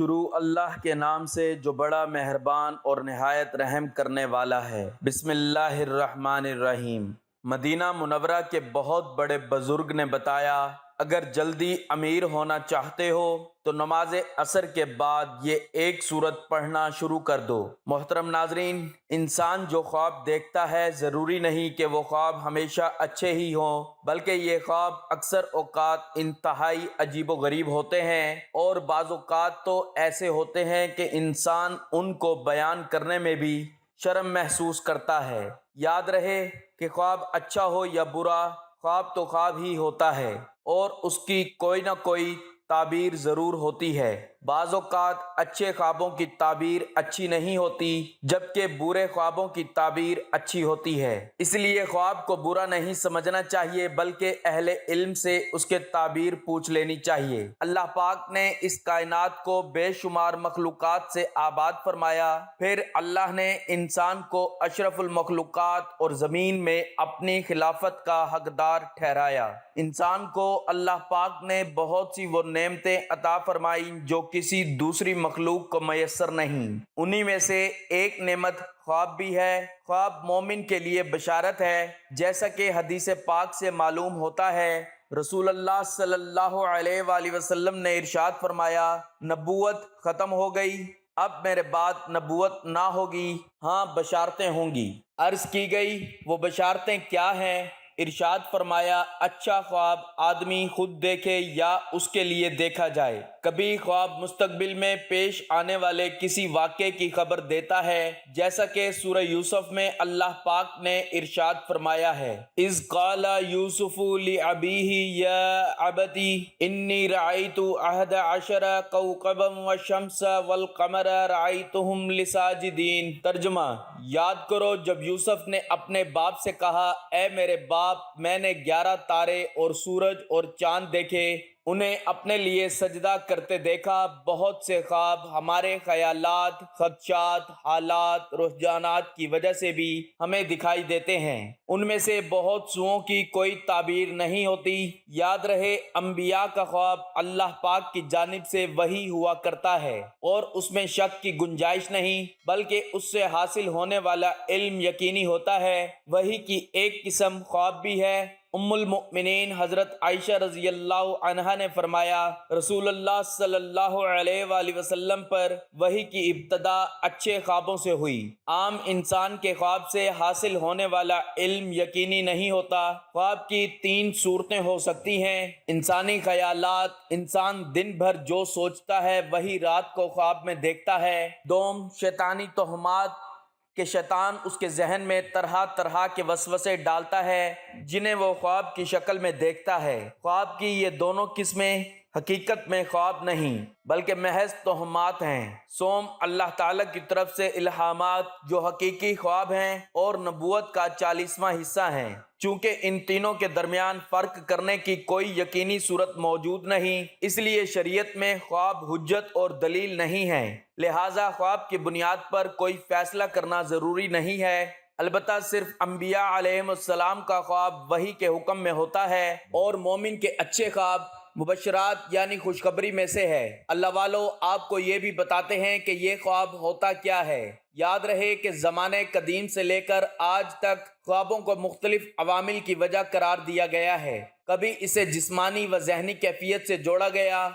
شروع اللہ کے نام سے جو بڑا مہربان اور نہایت رحم کرنے والا ہے۔ بسم اللہ الرحمن الرحیم۔ مدینہ منورہ کے بہت بڑے بزرگ نے بتایا، اگر جلدی امیر ہونا چاہتے ہو تو نماز عصر کے بعد یہ ایک سورت پڑھنا شروع کر دو۔ محترم ناظرین، انسان جو خواب دیکھتا ہے ضروری نہیں کہ وہ خواب ہمیشہ اچھے ہی ہوں، بلکہ یہ خواب اکثر اوقات انتہائی عجیب و غریب ہوتے ہیں، اور بعض اوقات تو ایسے ہوتے ہیں کہ انسان ان کو بیان کرنے میں بھی شرم محسوس کرتا ہے۔ یاد رہے کہ خواب اچھا ہو یا برا، خواب تو خواب ہی ہوتا ہے اور اس کی کوئی نہ کوئی تعبیر ضرور ہوتی ہے۔ بعض اوقات اچھے خوابوں کی تعبیر اچھی نہیں ہوتی، جبکہ برے خوابوں کی تعبیر اچھی ہوتی ہے۔ اس لیے خواب کو برا نہیں سمجھنا چاہیے، بلکہ اہل علم سے اس کے تعبیر پوچھ لینی چاہیے۔ اللہ پاک نے اس کائنات کو بے شمار مخلوقات سے آباد فرمایا، پھر اللہ نے انسان کو اشرف المخلوقات اور زمین میں اپنی خلافت کا حقدار ٹھہرایا۔ انسان کو اللہ پاک نے بہت سی وہ نعمتیں عطا فرمائی جو کسی دوسری مخلوق کو میسر نہیں۔ انہی میں سے ایک نعمت خواب بھی ہے۔ خواب مومن کے لیے بشارت ہے، جیسا کہ حدیث پاک سے معلوم ہوتا ہے۔ رسول اللہ صلی اللہ علیہ وآلہ وسلم نے ارشاد فرمایا، نبوت ختم ہو گئی، اب میرے بعد نبوت نہ ہوگی، ہاں بشارتیں ہوں گی۔ عرض کی گئی وہ بشارتیں کیا ہیں؟ ارشاد فرمایا، اچھا خواب آدمی خود دیکھے یا اس کے لیے دیکھا جائے۔ کبھی خواب مستقبل میں پیش آنے والے کسی واقعے کی خبر دیتا ہے، جیسا کہ سورہ یوسف میں اللہ پاک نے ارشاد فرمایا ہے، اذ قال یوسف لأبیہ یا ابتی انی رأیت احد عشر کوکبا والشمس والقمر رأیتہم لی ساجدین۔ ترجمہ، یاد کرو جب یوسف نے اپنے باپ سے کہا، اے میرے باپ، میں نے 11 تارے اور سورج اور چاند دیکھے، انہیں اپنے لیے سجدہ کرتے دیکھا۔ بہت سے خواب ہمارے خیالات، خدشات، حالات، رجحانات کی وجہ سے بھی ہمیں دکھائی دیتے ہیں۔ ان میں سے بہت سوؤں کی کوئی تعبیر نہیں ہوتی۔ یاد رہے، انبیاء کا خواب اللہ پاک کی جانب سے وحی ہوا کرتا ہے اور اس میں شک کی گنجائش نہیں، بلکہ اس سے حاصل ہونے والا علم یقینی ہوتا ہے۔ وحی کی ایک قسم خواب بھی ہے۔ ام المؤمنین حضرت عائشہ رضی اللہ عنہا نے فرمایا، رسول اللہ صلی اللہ علیہ وآلہ وسلم پر وحی کی ابتدا اچھے خوابوں سے ہوئی۔ عام انسان کے خواب سے حاصل ہونے والا علم یقینی نہیں ہوتا۔ خواب کی 3 صورتیں ہو سکتی ہیں: انسانی خیالات، انسان دن بھر جو سوچتا ہے وہی رات کو خواب میں دیکھتا ہے۔ دوم، شیطانی توہمات کہ شیطان اس کے ذہن میں طرح طرح کے وسوسے ڈالتا ہے جنہیں وہ خواب کی شکل میں دیکھتا ہے۔ خواب کی یہ دونوں قسمیں حقیقت میں خواب نہیں بلکہ محض توہمات ہیں۔ سوم، اللہ تعالیٰ کی طرف سے الہامات جو حقیقی خواب ہیں اور نبوت کا 40واں حصہ ہیں۔ چونکہ ان تینوں کے درمیان فرق کرنے کی کوئی یقینی صورت موجود نہیں، اس لیے شریعت میں خواب حجت اور دلیل نہیں ہے، لہٰذا خواب کی بنیاد پر کوئی فیصلہ کرنا ضروری نہیں ہے۔ البتہ صرف انبیاء علیہم السلام کا خواب وحی کے حکم میں ہوتا ہے، اور مومن کے اچھے خواب مبشرات یعنی خوشخبری میں سے ہے۔ اللہ والو، آپ کو یہ بھی بتاتے ہیں کہ یہ خواب ہوتا کیا ہے۔ یاد رہے کہ زمانے قدیم سے لے کر آج تک خوابوں کو مختلف عوامل کی وجہ قرار دیا گیا ہے۔ کبھی اسے جسمانی و ذہنی کیفیت سے جوڑا گیا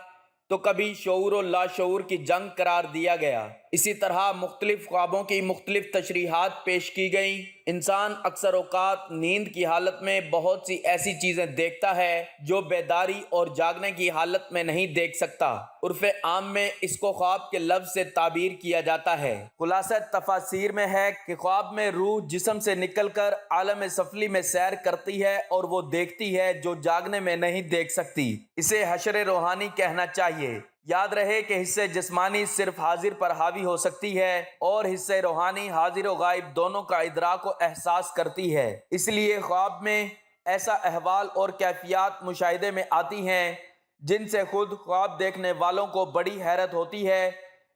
تو کبھی شعور و لاشعور کی جنگ قرار دیا گیا۔ اسی طرح مختلف خوابوں کی مختلف تشریحات پیش کی گئیں۔ انسان اکثر اوقات نیند کی حالت میں بہت سی ایسی چیزیں دیکھتا ہے جو بیداری اور جاگنے کی حالت میں نہیں دیکھ سکتا۔ عرف عام میں اس کو خواب کے لفظ سے تعبیر کیا جاتا ہے۔ خلاصہ تفاسیر میں ہے کہ خواب میں روح جسم سے نکل کر عالم سفلی میں سیر کرتی ہے اور وہ دیکھتی ہے جو جاگنے میں نہیں دیکھ سکتی۔ اسے حشر روحانی کہنا چاہیے۔ یاد رہے کہ حصہ جسمانی صرف حاضر پر حاوی ہو سکتی ہے اور حصہ روحانی حاضر و غائب دونوں کا ادراک و احساس کرتی ہے۔ اس لیے خواب میں ایسا احوال اور کیفیات مشاہدے میں آتی ہیں جن سے خود خواب دیکھنے والوں کو بڑی حیرت ہوتی ہے۔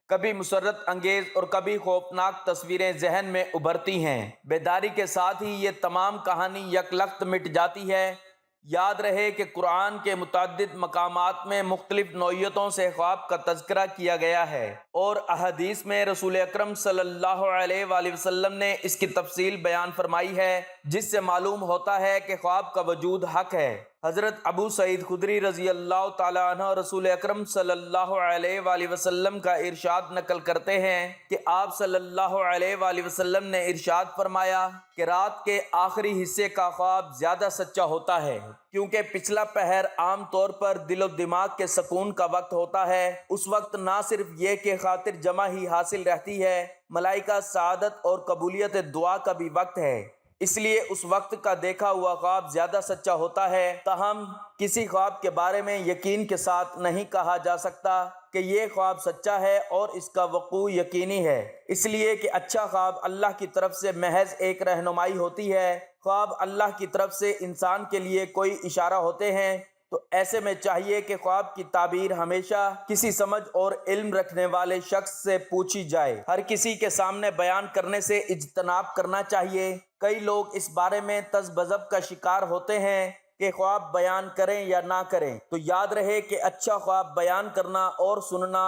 کبھی مسرت انگیز اور کبھی خوفناک تصویریں ذہن میں ابھرتی ہیں۔ بیداری کے ساتھ ہی یہ تمام کہانی یک لخت مٹ جاتی ہے۔ یاد رہے کہ قرآن کے متعدد مقامات میں مختلف نوعیتوں سے خواب کا تذکرہ کیا گیا ہے، اور احادیث میں رسول اکرم صلی اللہ علیہ وآلہ وسلم نے اس کی تفصیل بیان فرمائی ہے، جس سے معلوم ہوتا ہے کہ خواب کا وجود حق ہے۔ حضرت ابو سعید خدری رضی اللہ تعالیٰ عنہ رسول اکرم صلی اللہ علیہ وآلہ وسلم کا ارشاد نقل کرتے ہیں کہ آپ صلی اللہ علیہ وآلہ وسلم نے ارشاد فرمایا کہ رات کے آخری حصے کا خواب زیادہ سچا ہوتا ہے، کیونکہ پچھلا پہر عام طور پر دل و دماغ کے سکون کا وقت ہوتا ہے۔ اس وقت نہ صرف یہ کہ خاطر جمع ہی حاصل رہتی ہے، ملائکہ سعادت اور قبولیت دعا کا بھی وقت ہے، اس لیے اس وقت کا دیکھا ہوا خواب زیادہ سچا ہوتا ہے۔ تاہم کسی خواب کے بارے میں یقین کے ساتھ نہیں کہا جا سکتا کہ یہ خواب سچا ہے اور اس کا وقوع یقینی ہے، اس لیے کہ اچھا خواب اللہ کی طرف سے محض ایک رہنمائی ہوتی ہے۔ خواب اللہ کی طرف سے انسان کے لیے کوئی اشارہ ہوتے ہیں، تو ایسے میں چاہیے کہ خواب کی تعبیر ہمیشہ کسی سمجھ اور علم رکھنے والے شخص سے پوچھی جائے، ہر کسی کے سامنے بیان کرنے سے اجتناب کرنا چاہیے۔ کئی لوگ اس بارے میں تذبذب کا شکار ہوتے ہیں کہ خواب بیان کریں یا نہ کریں، تو یاد رہے کہ اچھا خواب بیان کرنا اور سننا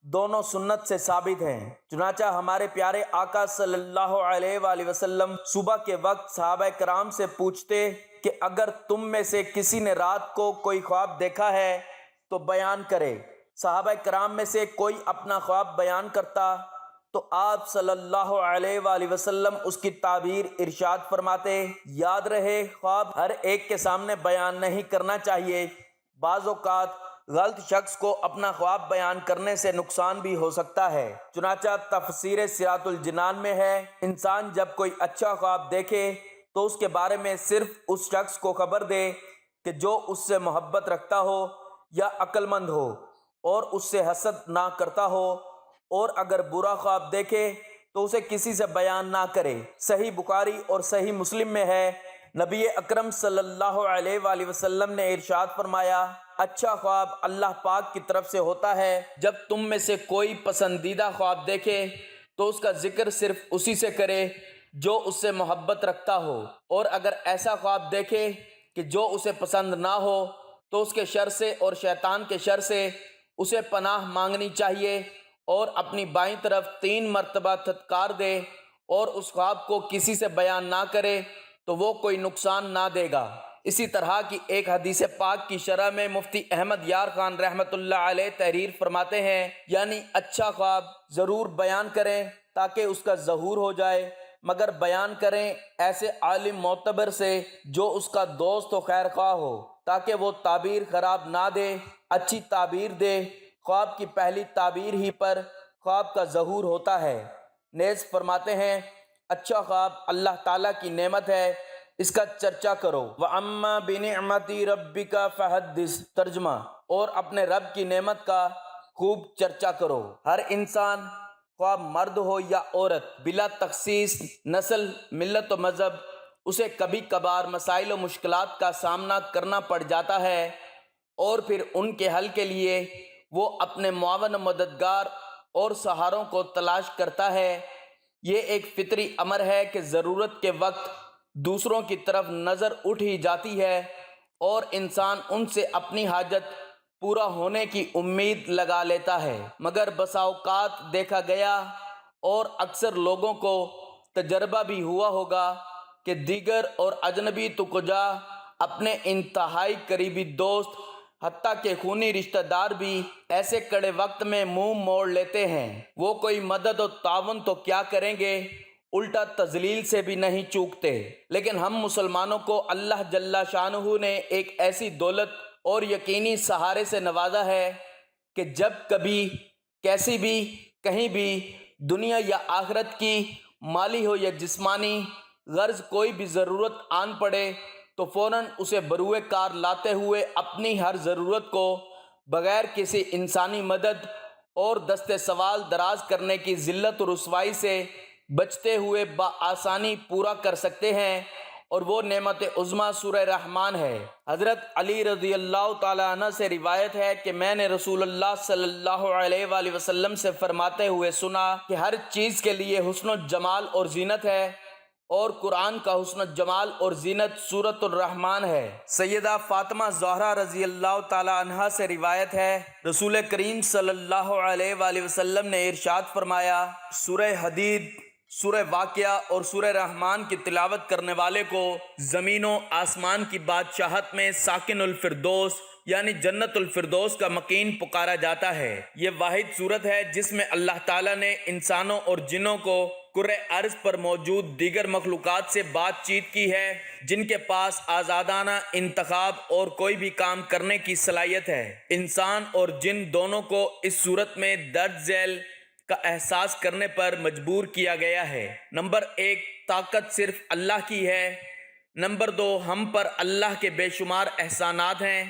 دونوں سنت سے ثابت ہیں۔ چنانچہ ہمارے پیارے آقا صلی اللہ علیہ وآلہ وسلم صبح کے وقت صحابہ کرام سے پوچھتے کہ اگر تم میں سے کسی نے رات کو کوئی خواب دیکھا ہے تو بیان کرے۔ صحابہ کرام میں سے کوئی اپنا خواب بیان کرتا تو آپ صلی اللہ علیہ وآلہ وسلم اس کی تعبیر ارشاد فرماتے۔ یاد رہے خواب ہر ایک کے سامنے بیان نہیں کرنا چاہیے، بعض اوقات غلط شخص کو اپنا خواب بیان کرنے سے نقصان بھی ہو سکتا ہے۔ چنانچہ تفسیر صراط الجنان میں ہے، انسان جب کوئی اچھا خواب دیکھے تو اس کے بارے میں صرف اس شخص کو خبر دے کہ جو اس سے محبت رکھتا ہو یا عقل مند ہو اور اس سے حسد نہ کرتا ہو، اور اگر برا خواب دیکھے تو اسے کسی سے بیان نہ کرے۔ صحیح بخاری اور صحیح مسلم میں ہے، نبی اکرم صلی اللہ علیہ وآلہ وسلم نے ارشاد فرمایا، اچھا خواب اللہ پاک کی طرف سے ہوتا ہے۔ جب تم میں سے کوئی پسندیدہ خواب دیکھے تو اس کا ذکر صرف اسی سے کرے جو اس سے محبت رکھتا ہو، اور اگر ایسا خواب دیکھے کہ جو اسے پسند نہ ہو تو اس کے شر سے اور شیطان کے شر سے اسے پناہ مانگنی چاہیے، اور اپنی بائیں طرف 3 مرتبہ تھتکار دے اور اس خواب کو کسی سے بیان نہ کرے تو وہ کوئی نقصان نہ دے گا۔ اسی طرح کی ایک حدیث پاک کی شرح میں مفتی احمد یار خان رحمۃ اللہ علیہ تحریر فرماتے ہیں، یعنی اچھا خواب ضرور بیان کریں تاکہ اس کا ظہور ہو جائے، مگر بیان کریں ایسے عالم معتبر سے جو اس کا دوست و خیر خواہ ہو، تاکہ وہ تعبیر خراب نہ دے، اچھی تعبیر دے۔ خواب کی پہلی تعبیر ہی پر خواب کا ظہور ہوتا ہے۔ نیز فرماتے ہیں، اچھا خواب اللہ تعالیٰ کی نعمت ہے، اس کا چرچا کرو۔ وَأَمَّا بِنِعْمَةِ رَبِّكَ فَحَدِّثْ، ترجمہ، اور اپنے رب کی نعمت کا خوب چرچا کرو۔ ہر انسان خواہ مرد ہو یا عورت، بلا تخصیص نسل، ملت و مذہب، اسے کبھی کبھار مسائل و مشکلات کا سامنا کرنا پڑ جاتا ہے، اور پھر ان کے حل کے لیے وہ اپنے معاون و مددگار اور سہاروں کو تلاش کرتا ہے۔ یہ ایک فطری امر ہے کہ ضرورت کے وقت دوسروں کی طرف نظر اٹھ ہی جاتی ہے، اور انسان ان سے اپنی حاجت پورا ہونے کی امید لگا لیتا ہے، مگر بسا اوقات دیکھا گیا اور اکثر لوگوں کو تجربہ بھی ہوا ہوگا کہ دیگر اور اجنبی تو کجا اپنے انتہائی قریبی دوست حتیٰ کہ خونی رشتہ دار بھی ایسے کڑے وقت میں منہ موڑ لیتے ہیں۔ وہ کوئی مدد و تعاون تو کیا کریں گے، الٹا تذلیل سے بھی نہیں چوکتے۔ لیکن ہم مسلمانوں کو اللہ جل شانہ نے ایک ایسی دولت اور یقینی سہارے سے نوازا ہے کہ جب کبھی کیسی بھی کہیں بھی دنیا یا آخرت کی مالی ہو یا جسمانی غرض کوئی بھی ضرورت آن پڑے تو فوراً اسے بروئے کار لاتے ہوئے اپنی ہر ضرورت کو بغیر کسی انسانی مدد اور دست سوال دراز کرنے کی ذلت و رسوائی سے بچتے ہوئے بآسانی پورا کر سکتے ہیں، اور وہ نعمت عظمیٰ سورہ رحمان ہے۔ حضرت علی رضی اللہ تعالیٰ عنہ سے روایت ہے کہ میں نے رسول اللہ صلی اللہ علیہ وآلہ وسلم سے فرماتے ہوئے سنا کہ ہر چیز کے لیے حسن و جمال اور زینت ہے، اور قرآن کا حسن جمال اور زینت سورۃ الرحمن ہے۔ سیدہ فاطمہ زہرا رضی اللہ تعالی عنہا سے روایت ہے، رسول کریم صلی اللہ علیہ وآلہ وسلم نے ارشاد فرمایا، سورہ حدید، سورہ واقعہ اور سورہ رحمان کی تلاوت کرنے والے کو زمین و آسمان کی بادشاہت میں ساکن الفردوس یعنی جنت الفردوس کا مکین پکارا جاتا ہے۔ یہ واحد صورت ہے جس میں اللہ تعالیٰ نے انسانوں اور جنوں کو کرۂ ارض پر موجود دیگر مخلوقات سے بات چیت کی ہے جن کے پاس آزادانہ انتخاب اور کوئی بھی کام کرنے کی صلاحیت ہے۔ انسان اور جن دونوں کو اس صورت میں درج ذیل کا احساس کرنے پر مجبور کیا گیا ہے۔ نمبر 1، طاقت صرف اللہ کی ہے۔ نمبر 2، ہم پر اللہ کے بے شمار احسانات ہیں۔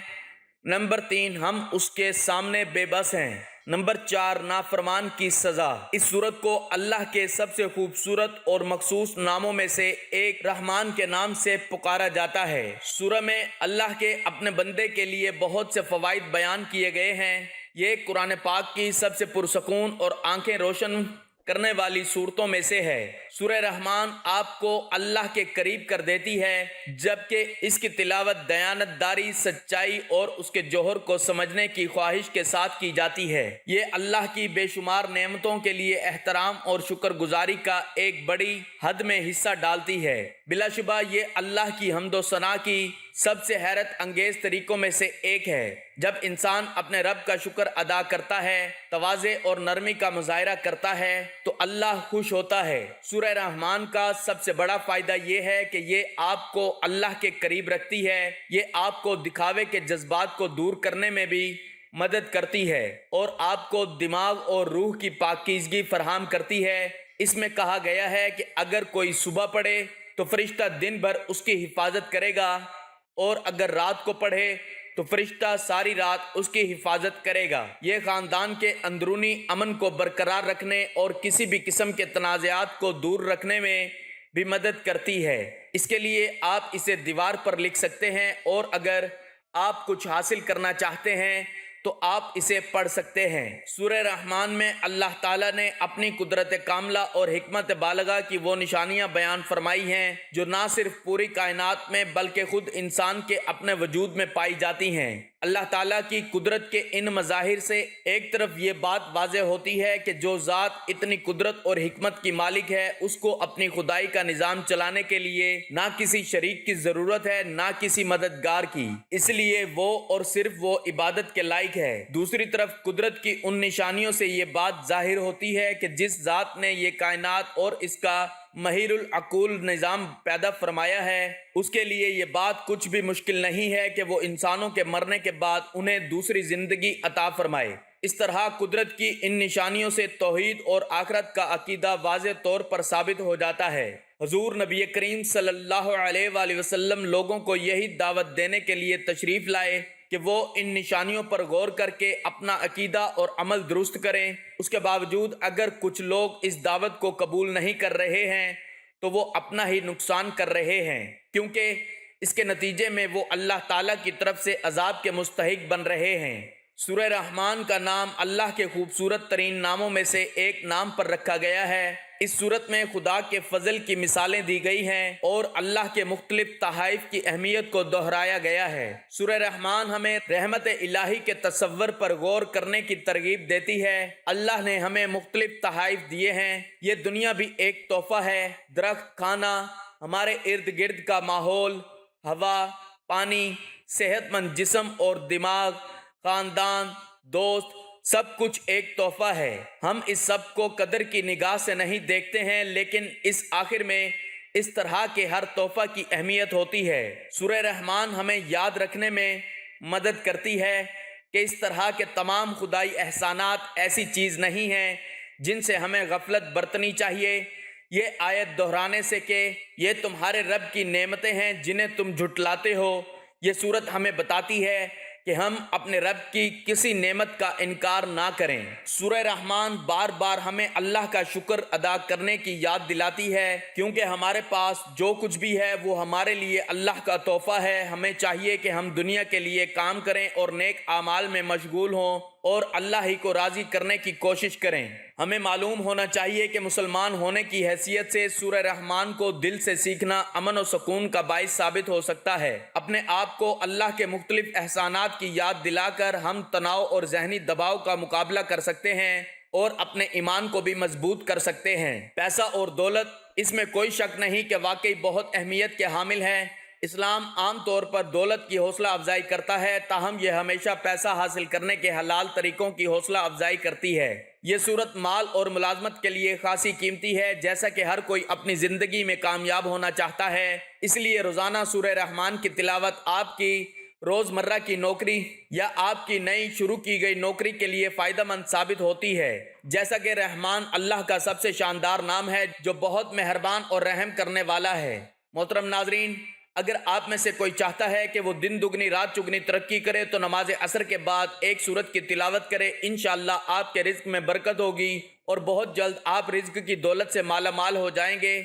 نمبر 3، ہم اس کے سامنے بے بس ہیں۔ نمبر 4، نافرمان کی سزا۔ اس سورت کو اللہ کے سب سے خوبصورت اور مخصوص ناموں میں سے ایک رحمان کے نام سے پکارا جاتا ہے۔ سورہ میں اللہ کے اپنے بندے کے لیے بہت سے فوائد بیان کیے گئے ہیں۔ یہ قرآن پاک کی سب سے پرسکون اور آنکھیں روشن کرنے والی صورتوں میں سے ہے۔ سورہ رحمان آپ کو اللہ کے قریب کر دیتی ہے، جبکہ اس کی تلاوت دیانت داری، سچائی اور اس کے جوہر کو سمجھنے کی خواہش کے ساتھ کی جاتی ہے۔ یہ اللہ کی بے شمار نعمتوں کے لیے احترام اور شکر گزاری کا ایک بڑی حد میں حصہ ڈالتی ہے۔ بلا شبہ یہ اللہ کی حمد و ثنا کی سب سے حیرت انگیز طریقوں میں سے ایک ہے۔ جب انسان اپنے رب کا شکر ادا کرتا ہے، تواضع اور نرمی کا مظاہرہ کرتا ہے تو اللہ خوش ہوتا ہے۔ سورہ رحمان کا سب سے بڑا فائدہ یہ ہے کہ یہ آپ کو اللہ کے قریب رکھتی ہے۔ یہ آپ کو دکھاوے کے جذبات کو دور کرنے میں بھی مدد کرتی ہے اور آپ کو دماغ اور روح کی پاکیزگی فراہم کرتی ہے۔ اس میں کہا گیا ہے کہ اگر کوئی صبح پڑھے تو فرشتہ دن بھر اس کی حفاظت کرے گا، اور اگر رات کو پڑھے تو فرشتہ ساری رات اس کی حفاظت کرے گا۔ یہ خاندان کے اندرونی امن کو برقرار رکھنے اور کسی بھی قسم کے تنازعات کو دور رکھنے میں بھی مدد کرتی ہے۔ اس کے لیے آپ اسے دیوار پر لکھ سکتے ہیں، اور اگر آپ کچھ حاصل کرنا چاہتے ہیں تو آپ اسے پڑھ سکتے ہیں۔ سورہ رحمان میں اللہ تعالیٰ نے اپنی قدرت کاملہ اور حکمت بالغہ کی وہ نشانیاں بیان فرمائی ہیں جو نہ صرف پوری کائنات میں بلکہ خود انسان کے اپنے وجود میں پائی جاتی ہیں۔ اللہ تعالیٰ کی قدرت کے ان مظاہر سے ایک طرف یہ بات واضح ہوتی ہے کہ جو ذات اتنی قدرت اور حکمت کی مالک ہے، اس کو اپنی خدائی کا نظام چلانے کے لیے نہ کسی شریک کی ضرورت ہے، نہ کسی مددگار کی، اس لیے وہ اور صرف وہ عبادت کے لائق ہے۔ دوسری طرف قدرت کی ان نشانیوں سے یہ بات ظاہر ہوتی ہے کہ جس ذات نے یہ کائنات اور اس کا مہیر العقول نظام پیدا فرمایا ہے، اس کے لیے یہ بات کچھ بھی مشکل نہیں ہے کہ وہ انسانوں کے مرنے کے بعد انہیں دوسری زندگی عطا فرمائے۔ اس طرح قدرت کی ان نشانیوں سے توحید اور آخرت کا عقیدہ واضح طور پر ثابت ہو جاتا ہے۔ حضور نبی کریم صلی اللہ علیہ وآلہ وسلم لوگوں کو یہی دعوت دینے کے لیے تشریف لائے کہ وہ ان نشانیوں پر غور کر کے اپنا عقیدہ اور عمل درست کریں۔ اس کے باوجود اگر کچھ لوگ اس دعوت کو قبول نہیں کر رہے ہیں تو وہ اپنا ہی نقصان کر رہے ہیں، کیونکہ اس کے نتیجے میں وہ اللہ تعالیٰ کی طرف سے عذاب کے مستحق بن رہے ہیں۔ سورہ رحمان کا نام اللہ کے خوبصورت ترین ناموں میں سے ایک نام پر رکھا گیا ہے۔ اس صورت میں خدا کے فضل کی مثالیں دی گئی ہیں اور اللہ کے مختلف تحائف کی اہمیت کو دہرایا گیا ہے۔ سورہ رحمان ہمیں رحمت الہی کے تصور پر غور کرنے کی ترغیب دیتی ہے۔ اللہ نے ہمیں مختلف تحائف دیے ہیں۔ یہ دنیا بھی ایک تحفہ ہے۔ درخت، کھانا، ہمارے ارد گرد کا ماحول، ہوا، پانی، صحت مند جسم اور دماغ، خاندان، دوست، سب کچھ ایک تحفہ ہے۔ ہم اس سب کو قدر کی نگاہ سے نہیں دیکھتے ہیں، لیکن اس آخر میں اس طرح کے ہر تحفہ کی اہمیت ہوتی ہے۔ سورہ رحمان ہمیں یاد رکھنے میں مدد کرتی ہے کہ اس طرح کے تمام خدائی احسانات ایسی چیز نہیں ہیں جن سے ہمیں غفلت برتنی چاہیے۔ یہ آیت دہرانے سے کہ یہ تمہارے رب کی نعمتیں ہیں جنہیں تم جھٹلاتے ہو، یہ سورت ہمیں بتاتی ہے کہ ہم اپنے رب کی کسی نعمت کا انکار نہ کریں۔ سورہ رحمان بار بار ہمیں اللہ کا شکر ادا کرنے کی یاد دلاتی ہے، کیونکہ ہمارے پاس جو کچھ بھی ہے وہ ہمارے لیے اللہ کا تحفہ ہے۔ ہمیں چاہیے کہ ہم دنیا کے لیے کام کریں اور نیک اعمال میں مشغول ہوں اور اللہ ہی کو راضی کرنے کی کوشش کریں۔ ہمیں معلوم ہونا چاہیے کہ مسلمان ہونے کی حیثیت سے سورہ رحمان کو دل سے سیکھنا امن و سکون کا باعث ثابت ہو سکتا ہے۔ اپنے آپ کو اللہ کے مختلف احسانات کی یاد دلا کر ہم تناؤ اور ذہنی دباؤ کا مقابلہ کر سکتے ہیں اور اپنے ایمان کو بھی مضبوط کر سکتے ہیں۔ پیسہ اور دولت، اس میں کوئی شک نہیں کہ واقعی بہت اہمیت کے حامل ہیں۔ اسلام عام طور پر دولت کی حوصلہ افزائی کرتا ہے، تاہم یہ ہمیشہ پیسہ حاصل کرنے کے حلال طریقوں کی حوصلہ افزائی کرتی ہے۔ یہ صورت مال اور ملازمت کے لیے خاصی قیمتی ہے، جیسا کہ ہر کوئی اپنی زندگی میں کامیاب ہونا چاہتا ہے۔ اس لیے روزانہ سورہ رحمان کی تلاوت آپ کی روزمرہ کی نوکری یا آپ کی نئی شروع کی گئی نوکری کے لیے فائدہ مند ثابت ہوتی ہے۔ جیسا کہ رحمان اللہ کا سب سے شاندار نام ہے جو بہت مہربان اور رحم کرنے والا ہے۔ محترم ناظرین، اگر آپ میں سے کوئی چاہتا ہے کہ وہ دن دگنی رات چگنی ترقی کرے تو نماز عصر کے بعد ایک سورت کی تلاوت کرے، انشاءاللہ آپ کے رزق میں برکت ہوگی اور بہت جلد آپ رزق کی دولت سے مالا مال ہو جائیں گے۔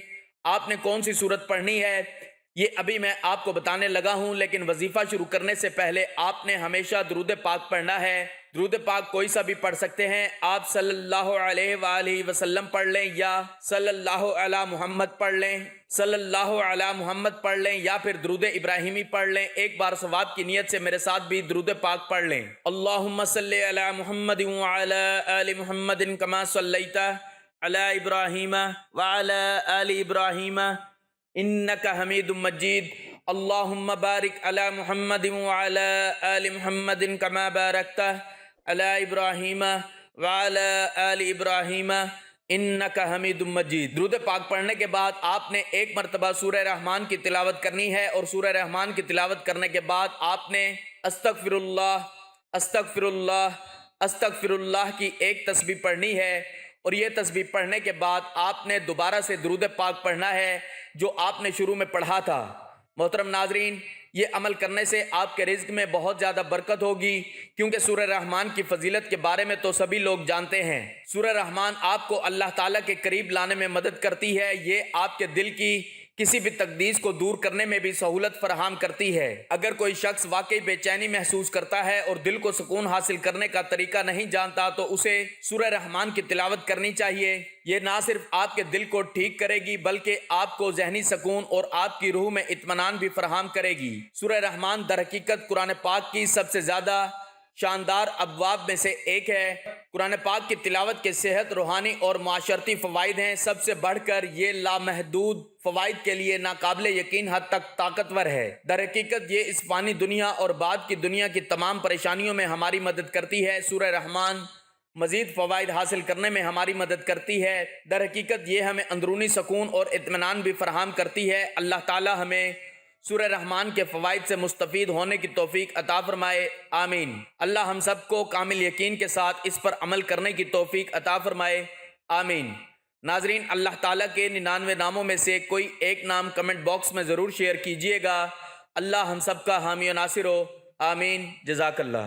آپ نے کون سی سورت پڑھنی ہے یہ ابھی میں آپ کو بتانے لگا ہوں، لیکن وظیفہ شروع کرنے سے پہلے آپ نے ہمیشہ درود پاک پڑھنا ہے۔ درود پاک کوئی سا بھی پڑھ سکتے ہیں، آپ صلی اللہ علیہ وآلہ وسلم پڑھ لیں یا صلی اللہ علی محمد پڑھ لیں، صلی اللہ علی محمد پڑھ لیں یا پھر درود ابراہیمی پڑھ لیں۔ ایک بار ثواب کی نیت سے میرے ساتھ بھی درود پاک پڑھ لیں۔ اللہم صلی علی محمد وعلی آل محمد کما صلیت علی ابراہیم وعلی آل ابراہیم انک حمید مجید۔ اللہم بارک علی محمد وعلی آل محمد کما بارکت علی ابراہیم وعلی آل ابراہیم انک حمید مجید۔ درود پاک پڑھنے کے بعد آپ نے ایک مرتبہ سورہ رحمان کی تلاوت کرنی ہے، اور سورہ رحمان کی تلاوت کرنے کے بعد آپ نے استغفر اللہ استغفر اللہ استغفر اللہ کی ایک تسبیح پڑھنی ہے، اور یہ تسبیح پڑھنے کے بعد آپ نے دوبارہ سے درود پاک پڑھنا ہے جو آپ نے شروع میں پڑھا تھا۔ محترم ناظرین، یہ عمل کرنے سے آپ کے رزق میں بہت زیادہ برکت ہوگی، کیونکہ سورہ رحمان کی فضیلت کے بارے میں تو سبھی لوگ جانتے ہیں۔ سورہ رحمان آپ کو اللہ تعالیٰ کے قریب لانے میں مدد کرتی ہے، یہ آپ کے دل کی کسی بھی تقدیس کو دور کرنے میں بھی سہولت فراہم کرتی ہے۔ اگر کوئی شخص واقعی بے چینی محسوس کرتا ہے اور دل کو سکون حاصل کرنے کا طریقہ نہیں جانتا تو اسے سورہ رحمان کی تلاوت کرنی چاہیے۔ یہ نہ صرف آپ کے دل کو ٹھیک کرے گی بلکہ آپ کو ذہنی سکون اور آپ کی روح میں اطمینان بھی فراہم کرے گی۔ سورہ رحمان در حقیقت قرآن پاک کی سب سے زیادہ شاندار ابواب میں سے ایک ہے۔ قرآن پاک کی تلاوت کے صحت، روحانی اور معاشرتی فوائد ہیں۔ سب سے بڑھ کر یہ لامحدود فوائد کے لیے ناقابل یقین حد تک طاقتور ہے۔ در حقیقت یہ اس فانی دنیا اور بعد کی دنیا کی تمام پریشانیوں میں ہماری مدد کرتی ہے۔ سورہ رحمان مزید فوائد حاصل کرنے میں ہماری مدد کرتی ہے۔ در حقیقت یہ ہمیں اندرونی سکون اور اطمینان بھی فراہم کرتی ہے۔ اللہ تعالی ہمیں سورہ رحمان کے فوائد سے مستفید ہونے کی توفیق عطا فرمائے، آمین۔ اللہ ہم سب کو کامل یقین کے ساتھ اس پر عمل کرنے کی توفیق عطا فرمائے، آمین۔ ناظرین، اللہ تعالیٰ کے 99 ناموں میں سے کوئی ایک نام کمنٹ باکس میں ضرور شیئر کیجئے گا۔ اللہ ہم سب کا حامی و ناصر ہو، آمین۔ جزاک اللہ۔